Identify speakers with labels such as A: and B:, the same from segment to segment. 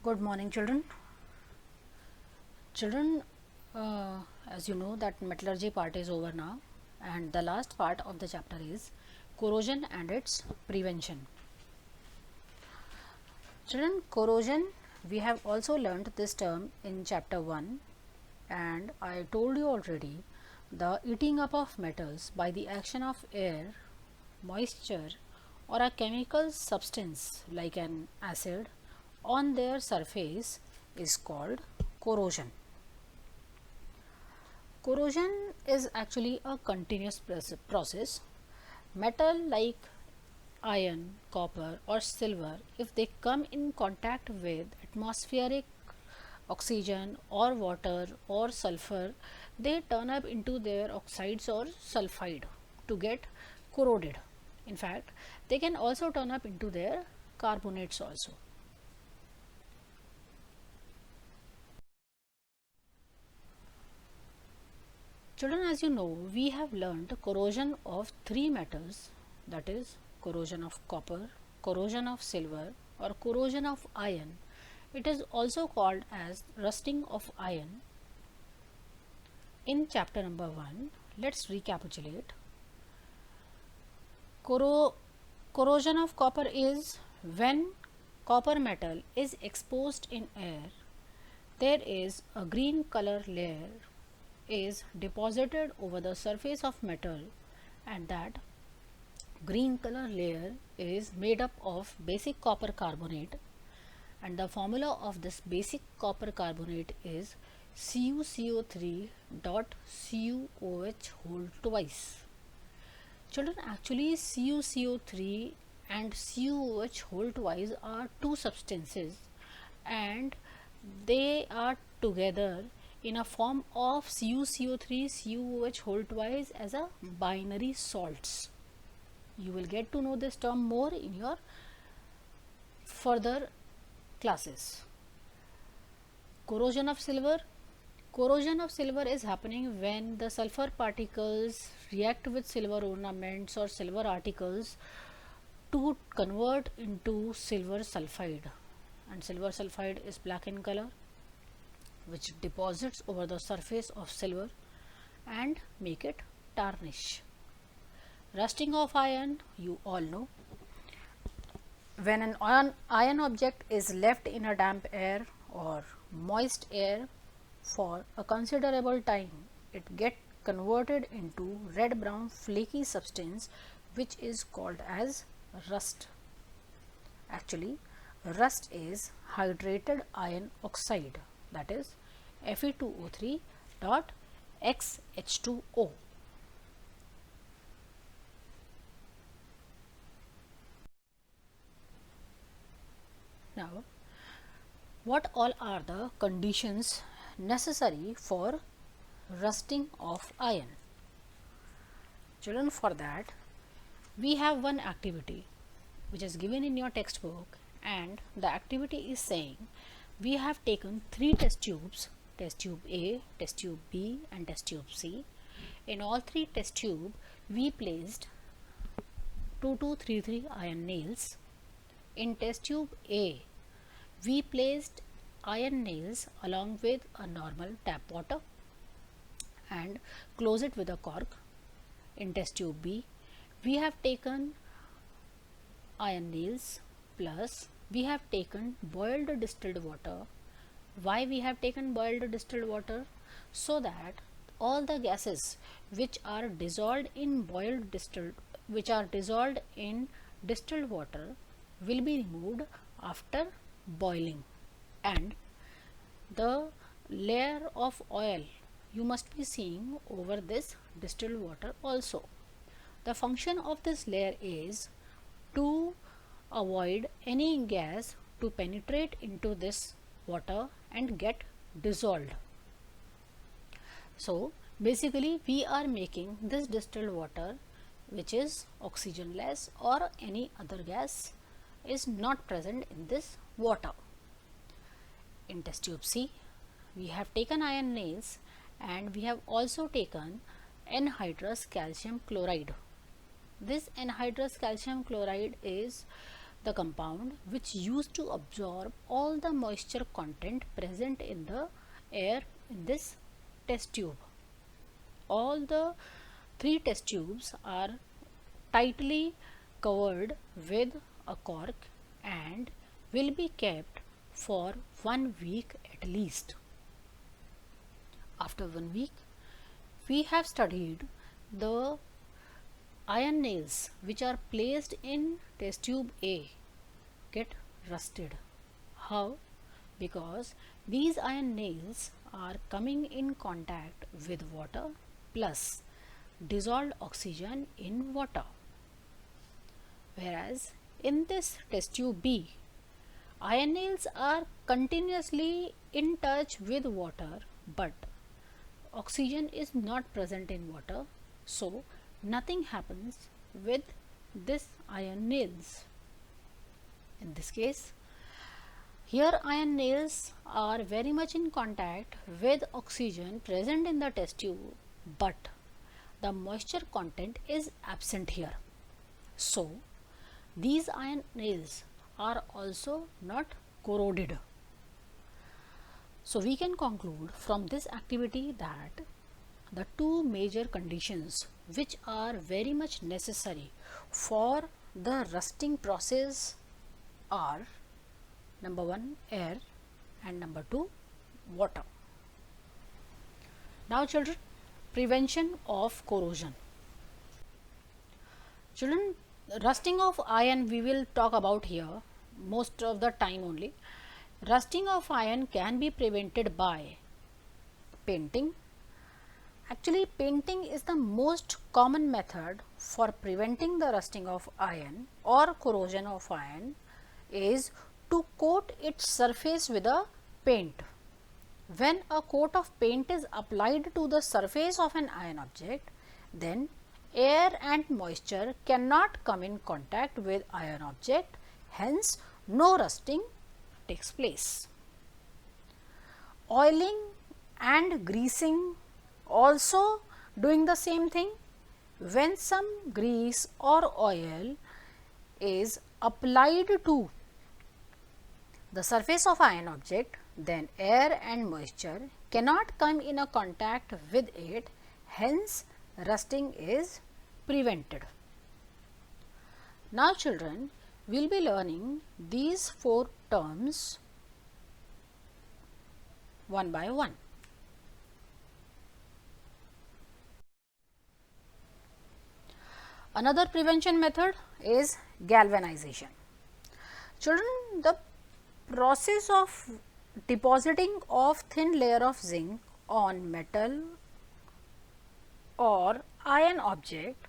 A: Good morning, children. Children, as you know that metallurgy part is over now, and the last part of the chapter is corrosion and its prevention. Children, corrosion, we have also learnt this term in chapter 1, and I told you already the eating up of metals by the action of air, moisture, or a chemical substance like an acid on their surface is called corrosion. Corrosion is actually a continuous process. Metal like iron, copper, or silver, if they come in contact with atmospheric oxygen or water or sulfur, they turn up into their oxides or sulfide to get corroded. In fact, they can also turn up into their carbonates also. Children, as you know, we have learned corrosion of three metals, that is corrosion of copper, corrosion of silver, or corrosion of iron. It is also called as rusting of iron. In chapter number 1, let's recapitulate. Corrosion of copper is when copper metal is exposed in air, there is a green color layer is deposited over the surface of metal, and that green color layer is made up of basic copper carbonate, and the formula of this basic copper carbonate is CuCO3 dot CuOH whole twice. Children, actually CuCO3 and CuOH whole twice are two substances, and they are together in a form of CuCO3 CuOH whole twice as a binary salts. You will get to know this term more in your further classes. Corrosion of silver. Corrosion of silver is happening when the sulfur particles react with silver ornaments or silver articles to convert into silver sulfide, and silver sulfide is black in color, which deposits over the surface of silver and make it tarnish. Rusting of iron, you all know. When an iron object is left in a damp air or moist air for a considerable time, it gets converted into red brown flaky substance which is called as rust. Actually, rust is hydrated iron oxide, that is Fe2O3 dot XH2O. Now, what all are the conditions necessary for rusting of iron? Children, for that we have one activity which is given in your textbook, and the activity is saying we have taken three test tubes, test tube A, test tube B, and test tube C. In all three test tube we placed 2233 iron nails. In test tube A we placed iron nails along with a normal tap water and close it with a cork. In test tube B we have taken iron nails plus we have taken boiled distilled water. Why we have taken boiled distilled water? So that all the gases which are dissolved in distilled water will be removed after boiling, and the layer of oil you must be seeing over this distilled water also. The function of this layer is to avoid any gas to penetrate into this water and get dissolved. So basically we are making this distilled water which is oxygenless, or any other gas is not present in this water. In test tube C we have taken iron nails and we have also taken anhydrous calcium chloride. This anhydrous calcium chloride is the compound which used to absorb all the moisture content present in the air in this test tube. All the three test tubes are tightly covered with a cork and will be kept for 1 week at least. After 1 week, we have studied the iron nails which are placed in test tube A get rusted. How? Because these iron nails are coming in contact with water plus dissolved oxygen in water. Whereas in this test tube B, iron nails are continuously in touch with water, but oxygen is not present in water, so nothing happens with this iron nails. In this case, here iron nails are very much in contact with oxygen present in the test tube, but the moisture content is absent here. So these iron nails are also not corroded. So we can conclude from this activity that the two major conditions which are very much necessary for the rusting process are number 1 air and number 2 water. Now children, prevention of corrosion. Children, rusting of iron we will talk about here most of the time only. Rusting of iron can be prevented by painting. Actually, painting is the most common method for preventing the rusting of iron or corrosion of iron is to coat its surface with a paint. When a coat of paint is applied to the surface of an iron object, then air and moisture cannot come in contact with iron object, hence no rusting takes place. Oiling and greasing also doing the same thing. When some grease or oil is applied to the surface of iron object, then air and moisture cannot come in a contact with it, hence rusting is prevented. Now children, we will be learning these 4 terms one by one. Another prevention method is galvanization. Children, the process of depositing of thin layer of zinc on metal or iron object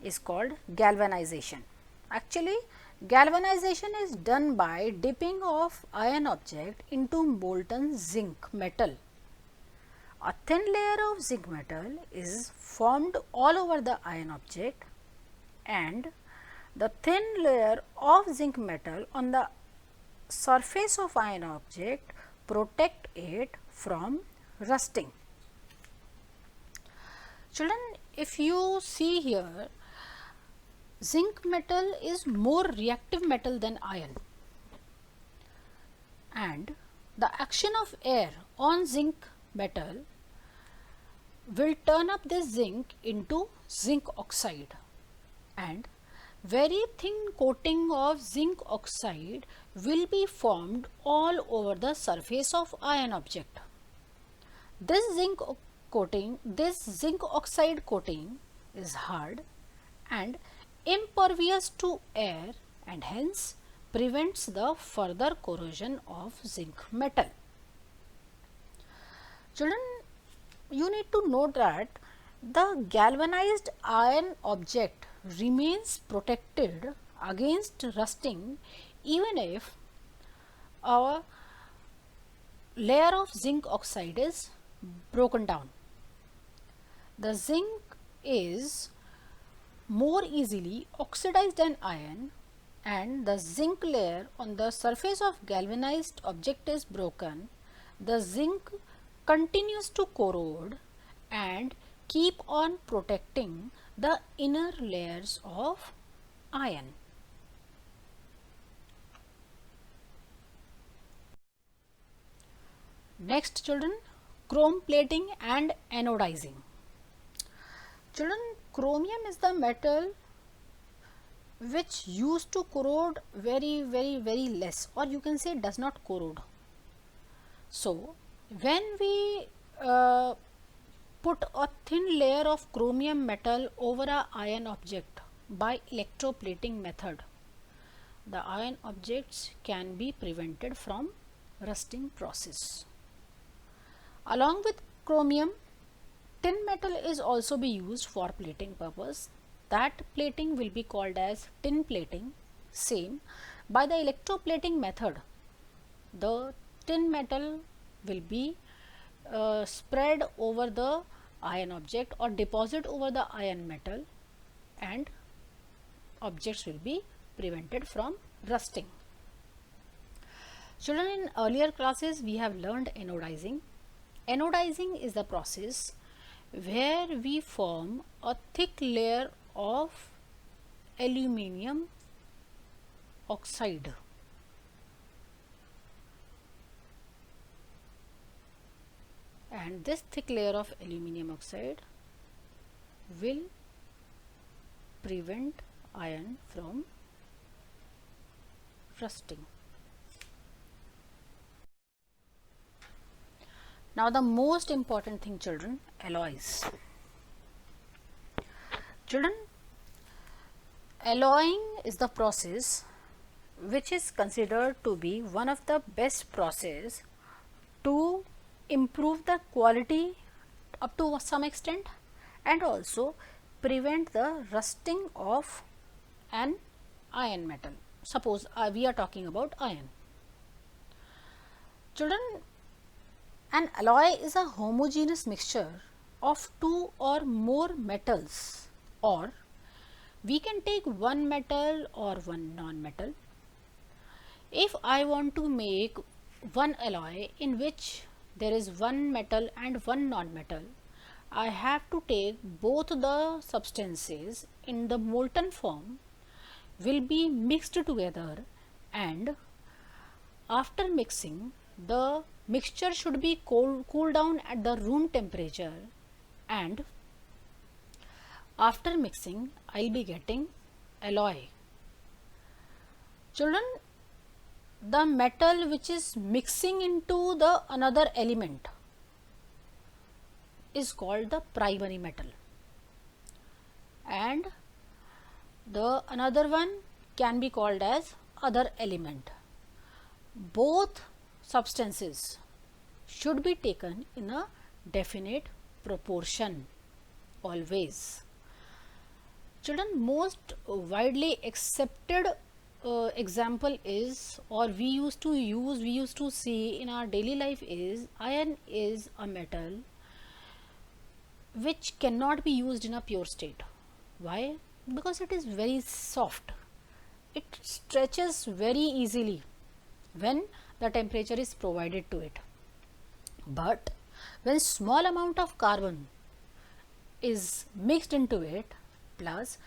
A: is called galvanization. Actually, galvanization is done by dipping of iron object into molten zinc metal. A thin layer of zinc metal is formed all over the iron object, and the thin layer of zinc metal on the surface of iron object protect it from rusting. Children, if you see here, zinc metal is more reactive metal than iron, and the action of air on zinc metal will turn up this zinc into zinc oxide, and very thin coating of zinc oxide will be formed all over the surface of iron object. This zinc oxide coating is hard and impervious to air and hence prevents the further corrosion of zinc metal. Children, you need to note that the galvanized iron object remains protected against rusting even if a layer of zinc oxide is broken down. The zinc is more easily oxidized than iron, and the zinc layer on the surface of galvanized object is broken. The zinc continues to corrode and keep on protecting the inner layers of iron. Next children, chrome plating and anodizing. Children, chromium is the metal which used to corrode very less, or you can say does not corrode. So when we put a thin layer of chromium metal over a iron object by electroplating method, the iron objects can be prevented from rusting process. Along with chromium, tin metal is also be used for plating purpose. That plating will be called as tin plating. Same, by the electroplating method, the tin metal will be spread over the iron object or deposit over the iron metal, and objects will be prevented from rusting. Children, in earlier classes we have learned anodizing. Anodizing is the process where we form a thick layer of aluminium oxide. And this thick layer of aluminium oxide will prevent iron from rusting. Now the most important thing children, alloys. Children, alloying is the process which is considered to be one of the best process to improve the quality up to some extent and also prevent the rusting of an iron metal. Suppose we are talking about iron. Children, an alloy is a homogeneous mixture of two or more metals, or we can take one metal or one non-metal. If I want to make one alloy in which there is one metal and one non-metal, I have to take both the substances in the molten form, will be mixed together, and after mixing, the mixture should be cool down at the room temperature, and after mixing I will be getting alloy. Children, the metal which is mixing into the another element is called the primary metal, and the another one can be called as other element. Both substances should be taken in a definite proportion always. Children, most widely accepted example is, or we used to see in our daily life is, iron is a metal which cannot be used in a pure state. Why? Because it is very soft. It stretches very easily when the temperature is provided to it. But when small amount of carbon is mixed into it, plus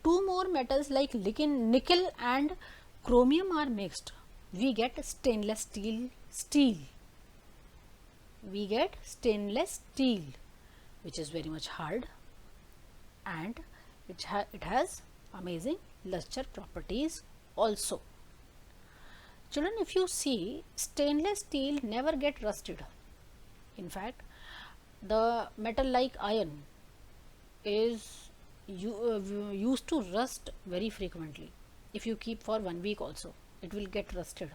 A: two more metals like nickel and chromium are mixed, we get stainless steel. We get stainless steel, which is very much hard, and it has amazing luster properties also. Children, if you see, stainless steel never get rusted. In fact, the metal like iron is used to rust very frequently. If you keep for 1 week also, it will get rusted,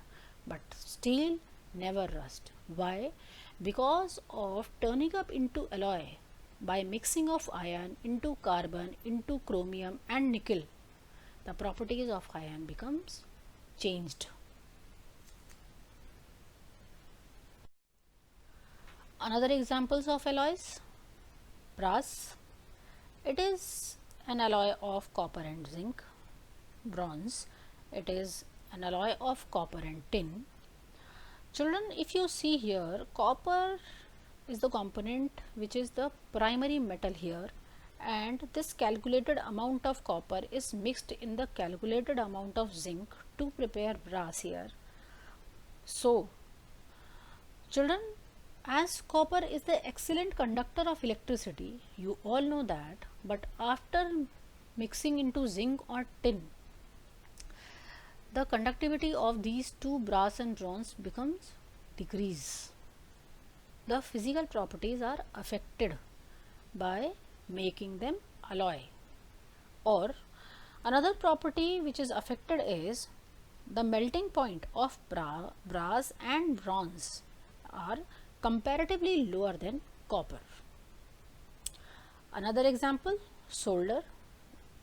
A: but steel never rust. Why? Because of turning up into alloy by mixing of iron into carbon, into chromium and nickel, the properties of iron becomes changed. Another examples of alloys, brass. It is an alloy of copper and zinc. Bronze, it is an alloy of copper and tin. Children, if you see here, copper is the component which is the primary metal here, and this calculated amount of copper is mixed in the calculated amount of zinc to prepare brass here. So Children, as copper is the excellent conductor of electricity, you all know that, but after mixing into zinc or tin, the conductivity of these two, brass and bronze, becomes decrease. The physical properties are affected by making them alloy. Or another property which is affected is the melting point of brass and bronze are comparatively lower than copper. Another example, solder,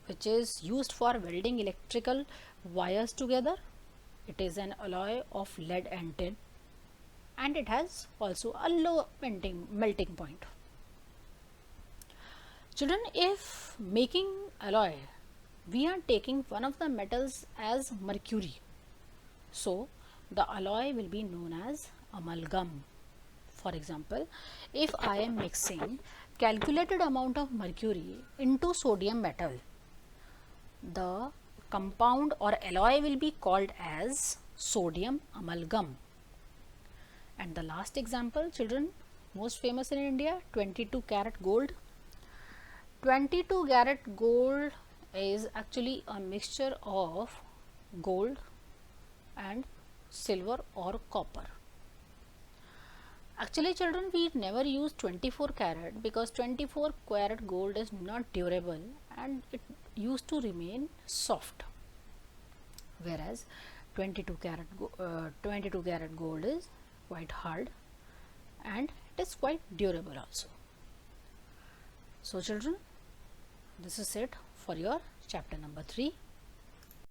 A: which is used for welding electrical wires together. It is an alloy of lead and tin, and it has also a low melting point. Children, if making alloy, we are taking one of the metals as mercury, so the alloy will be known as amalgam. For example, if I am mixing calculated amount of mercury into sodium metal, the compound or alloy will be called as sodium amalgam. And the last example, children, most famous in India, 22 karat gold. 22 karat gold is actually a mixture of gold and silver or copper. Actually, children, we never use 24 karat because 24 karat gold is not durable and it used to remain soft, whereas 22 karat gold is quite hard and it is quite durable also. So children, this is it for your chapter number 3.